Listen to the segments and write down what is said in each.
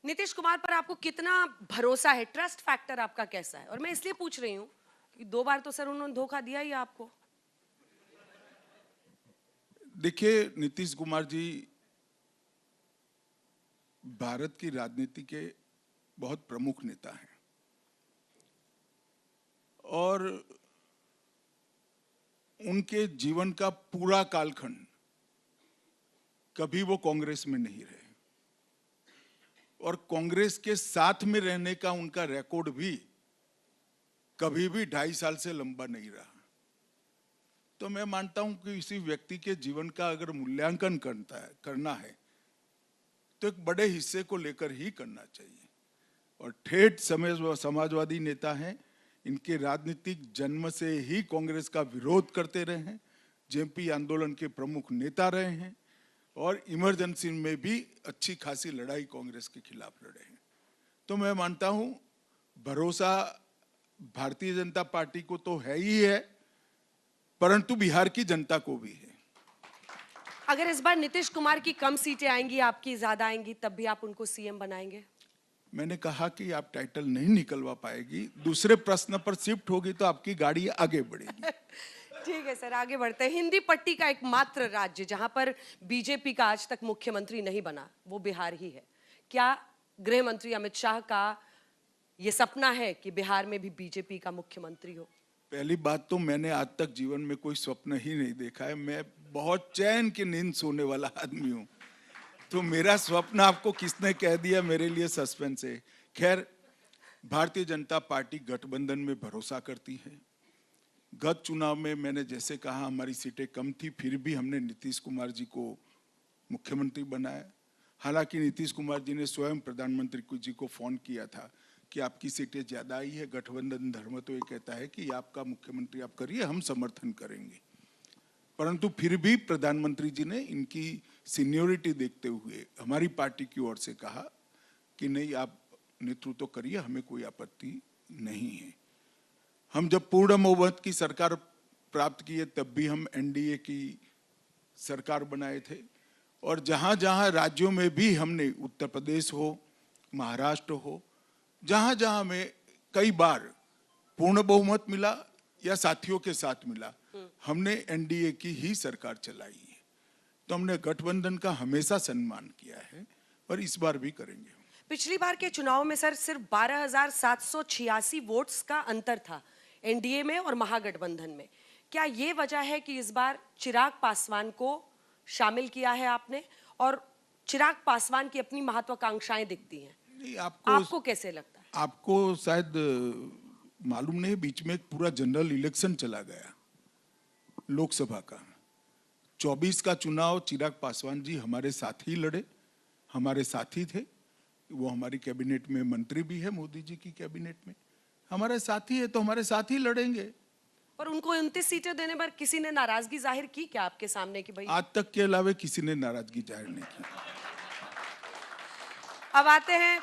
नीतीश कुमार पर आपको कितना भरोसा है, ट्रस्ट फैक्टर आपका कैसा है? और मैं इसलिए पूछ रही हूँ कि 2 बार तो सर उन्होंने धोखा दिया ही आपको। देखिए, नीतीश कुमार जी भारत की राजनीति के बहुत प्रमुख नेता हैं और उनके जीवन का पूरा कालखंड कभी वो कांग्रेस में नहीं रहे और कांग्रेस के साथ में रहने का उनका रिकॉर्ड भी कभी भी 2.5 साल से लंबा नहीं रहा। तो मैं मानता हूं कि किसी व्यक्ति के जीवन का अगर मूल्यांकन करना है तो एक बड़े हिस्से को लेकर ही करना चाहिए। और ठेठ समाजवादी नेता हैं, इनके राजनीतिक जन्म से ही कांग्रेस का विरोध करते रहे हैं, जेपी आंदोलन के प्रमुख नेता रहे हैं और इमरजेंसी में भी अच्छी खासी लड़ाई कांग्रेस के खिलाफ लड़े हैं। तो मैं मानता हूं भरोसा भारतीय जनता पार्टी को तो है ही है, परंतु बिहार की जनता को भी है। अगर इस बार नीतीश कुमार की कम सीटें आएंगी, आपकी ज्यादा आएंगी, तब भी आप उनको सीएम बनाएंगे? मैंने कहा कि आप टाइटल नहीं निकलवा पाएगी, दूसरे प्रश्न पर शिफ्ट होगी तो आपकी गाड़ी आगे बढ़ेगी। ठीक है सर, आगे बढ़ते हैं। हिंदी पट्टी का एकमात्र राज्य जहां पर बीजेपी का आज तक मुख्यमंत्री नहीं बना, वो बिहार ही है। क्या गृह मंत्री अमित शाह का ये सपना है कि बिहार में भी बीजेपी का मुख्यमंत्री हो? पहली बात तो मैंने आज तक जीवन में कोई स्वप्न ही नहीं देखा है। मैं बहुत चैन की नींद सोने वाला आदमी हूँ, तो मेरा स्वप्न आपको किसने कह दिया, मेरे लिए सस्पेंस है। खैर, भारतीय जनता पार्टी गठबंधन में भरोसा करती है। गत चुनाव में मैंने जैसे कहा हमारी सीटें कम थी, फिर भी हमने नीतीश कुमार जी को मुख्यमंत्री बनाया। हालांकि नीतीश कुमार जी ने स्वयं प्रधानमंत्री जी को फोन किया था कि आपकी सीटें ज्यादा आई है, गठबंधन धर्म तो ये कहता है कि आपका मुख्यमंत्री आप करिए, हम समर्थन करेंगे। परंतु फिर भी प्रधानमंत्री जी ने इनकी सीनियोरिटी देखते हुए हमारी पार्टी की ओर से कहा कि नहीं, आप नेतृत्व करिए, हमें कोई आपत्ति नहीं है। हम जब पूर्ण बहुमत की सरकार प्राप्त किए तब भी हम एनडीए की सरकार बनाए थे और जहां जहां राज्यों में भी हमने, उत्तर प्रदेश हो, महाराष्ट्र हो, जहां जहां में कई बार पूर्ण बहुमत मिला या साथियों के साथ मिला, हमने एनडीए की ही सरकार चलाई है। तो हमने गठबंधन का हमेशा सम्मान किया है और इस बार भी करेंगे। पिछली बार के चुनाव में सर सिर्फ 12,786 वोट्स का अंतर था एनडीए में और महागठबंधन में। क्या ये वजह है कि इस बार चिराग पासवान को शामिल किया है आपने, और चिराग पासवान की अपनी महत्वाकांक्षाएं दिखती हैं? नहीं, आपको कैसे लगता है? आपको शायद मालूम नहीं, बीच में एक पूरा जनरल इलेक्शन चला गया लोकसभा का। 24 का चुनाव चिराग पासवान जी हमारे साथ ही लड़े, हमारे साथी थे। वो हमारी कैबिनेट में मंत्री भी है, मोदी जी की कैबिनेट में हमारे साथी है, तो हमारे साथ ही लड़ेंगे। और उनको 29 सीटें देने पर किसी ने नाराजगी जाहिर की क्या आपके सामने कि भाई? आज तक के अलावा किसी ने नाराजगी जाहिर नहीं की। अब आते हैं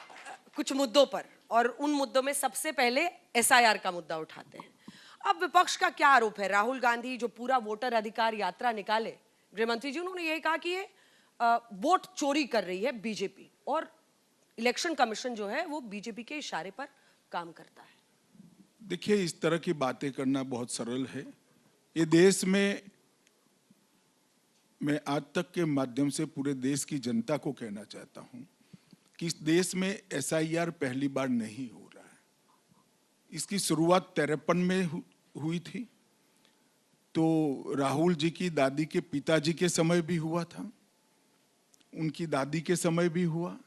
कुछ मुद्दों पर, और उन मुद्दों में सबसे पहले एसआईआर का मुद्दा उठाते हैं। अब विपक्ष का क्या आरोप है? राहुल गांधी जो पूरा वोटर अधिकार यात्रा निकाले, गृहमंत्री जी उन्होंने यही कहा कि ये वोट चोरी कर रही है बीजेपी, और इलेक्शन कमीशन जो है वो बीजेपी के इशारे पर काम करता है। देखिए, इस तरह की बातें करना बहुत सरल है। ये देश में, मैं आज तक के माध्यम से पूरे देश की जनता को कहना चाहता हूं कि इस देश में एसआईआर पहली बार नहीं हो रहा है। इसकी शुरुआत 53 में हुई थी, तो राहुल जी की दादी के पिताजी के समय भी हुआ था, उनकी दादी के समय भी हुआ,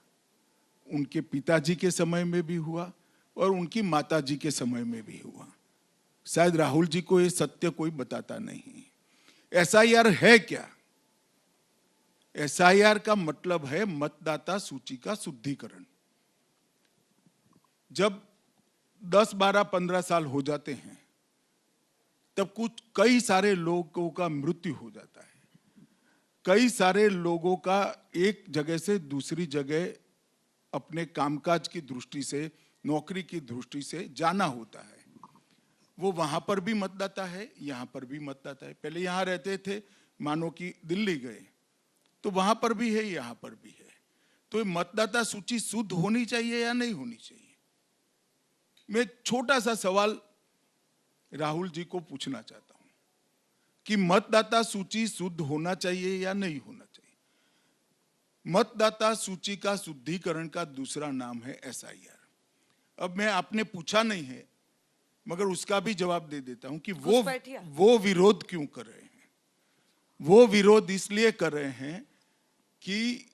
उनके पिताजी के समय में भी हुआ और उनकी माताजी के समय में भी हुआ। शायद राहुल जी को ये सत्य कोई बताता नहीं। एसआईआर है क्या? एसआईआर का मतलब है मतदाता सूची का शुद्धिकरण। जब 10, 12, 15 साल हो जाते हैं तब कई सारे लोगों का मृत्यु हो जाता है, कई सारे लोगों का एक जगह से दूसरी जगह अपने कामकाज की दृष्टि से, नौकरी की दृष्टि से जाना होता है। वो वहां पर भी मतदाता है, यहां पर भी मतदाता है। पहले यहां रहते थे, मानो कि दिल्ली गए तो वहां पर भी है, यहां पर भी है। तो ये मतदाता सूची शुद्ध होनी चाहिए या नहीं होनी चाहिए? मैं एक छोटा सा सवाल राहुल जी को पूछना चाहता हूं कि मतदाता सूची शुद्ध होना चाहिए या नहीं होना चाहिए? मतदाता सूची का शुद्धिकरण का दूसरा नाम है एसआईआर। अब मैं, आपने पूछा नहीं है मगर उसका भी जवाब दे देता हूं कि वो विरोध क्यों कर रहे हैं। वो विरोध इसलिए कर रहे हैं कि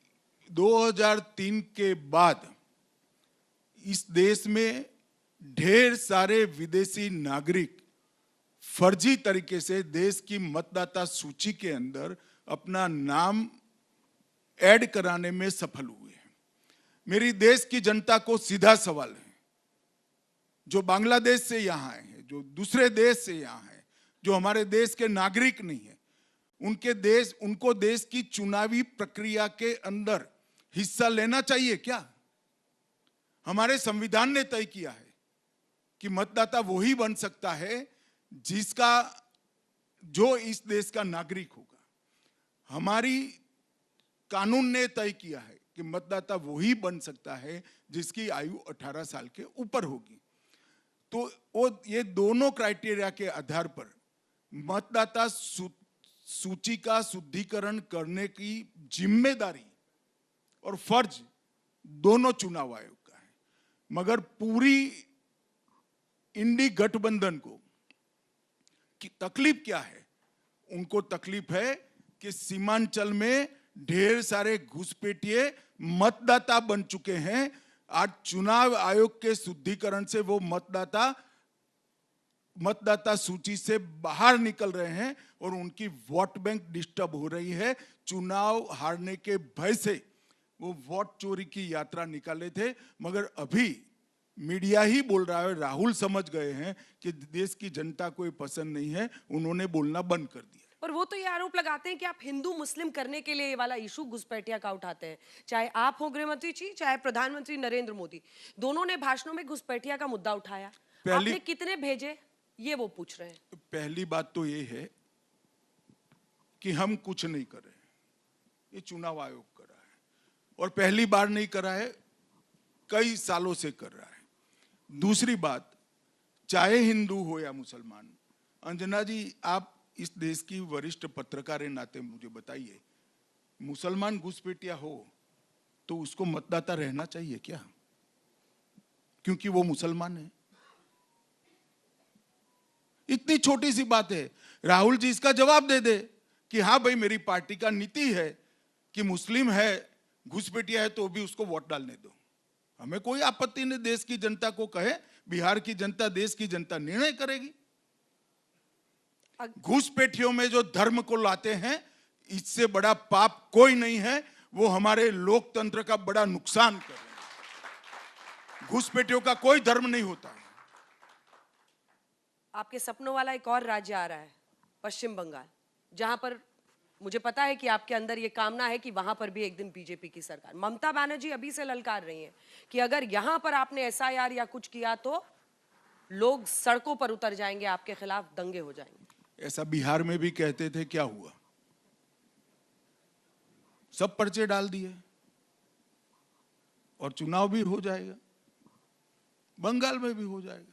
2003 के बाद इस देश में ढेर सारे विदेशी नागरिक फर्जी तरीके से देश की मतदाता सूची के अंदर अपना नाम ऐड कराने में सफल हुए हैं। मेरी देश की जनता को सीधा सवाल है, जो बांग्लादेश से यहां आए हैं, जो दूसरे देश से यहां हैं, जो हमारे देश के नागरिक नहीं है, उनको देश की चुनावी प्रक्रिया के अंदर हिस्सा लेना चाहिए क्या? हमारे संविधान ने तय किया है कि मतदाता वही बन सकता है जो इस देश का नागरिक होगा। हमारी कानून ने तय किया है कि मतदाता वही बन सकता है जिसकी आयु 18 साल के ऊपर होगी। तो ये दोनों क्राइटेरिया के आधार पर मतदाता सूची का शुद्धिकरण करने की जिम्मेदारी और फर्ज दोनों चुनाव आयोग का है। मगर पूरी इंडी गठबंधन को की तकलीफ क्या है? उनको तकलीफ है कि सीमांचल में ढेर सारे घुसपैठिए मतदाता बन चुके हैं। आज चुनाव आयोग के शुद्धिकरण से वो मतदाता सूची से बाहर निकल रहे हैं और उनकी वोट बैंक डिस्टर्ब हो रही है। चुनाव हारने के भय से वो वोट चोरी की यात्रा निकाले थे, मगर अभी मीडिया ही बोल रहा है, राहुल समझ गए हैं कि देश की जनता को ये पसंद नहीं है, उन्होंने बोलना बंद कर दिया। पर वो तो ये आरोप लगाते हैं कि आप हिंदू मुस्लिम करने के लिए ये वाला इशू घुसपैठिया का उठाते हैं। चाहे आप हो गृह मंत्री जी, चाहे प्रधानमंत्री नरेंद्र मोदी, दोनों ने भाषणों में घुसपैठिया का मुद्दा उठाया। आपने कितने भेजे, ये वो पूछ रहे हैं। पहली बात तो ये है कि हम कुछ नहीं कर रहे, ये चुनाव आयोग कर रहा है, और पहली बार नहीं कर रहा है, कई सालों से कर रहा है। दूसरी बात, चाहे हिंदू हो या मुसलमान, अंजना जी आप इस देश की वरिष्ठ पत्रकार के नाते मुझे बताइए, मुसलमान घुसपैठिया हो तो उसको मतदाता रहना चाहिए क्या? क्योंकि वो मुसलमान है। इतनी छोटी सी बात है। राहुल जी इसका जवाब दे दे कि हाँ भाई, मेरी पार्टी का नीति है कि मुस्लिम है, घुसपैठिया है तो भी उसको वोट डालने दो। हमें कोई आपत्ति नहीं, देश की जनता को कहे, बिहार की जनता, देश की जनता निर्णय करेगी। घुसपैठियों में जो धर्म को लाते हैं, इससे बड़ा पाप कोई नहीं है। वो हमारे लोकतंत्र का बड़ा नुकसान कर रहे हैं। घुसपैठियों का कोई धर्म नहीं होता है। आपके सपनों वाला एक और राज्य आ रहा है, पश्चिम बंगाल, जहां पर मुझे पता है कि आपके अंदर ये कामना है कि वहां पर भी एक दिन बीजेपी की सरकार। ममता बनर्जी अभी से ललकार रही हैं कि अगर यहां पर आपने एसआईआर या कुछ किया तो लोग सड़कों पर उतर जाएंगे, आपके खिलाफ दंगे हो जाएंगे। ऐसा बिहार में भी कहते थे, क्या हुआ? सब पर्चे डाल दिए और चुनाव भी हो जाएगा, बंगाल में भी हो जाएगा।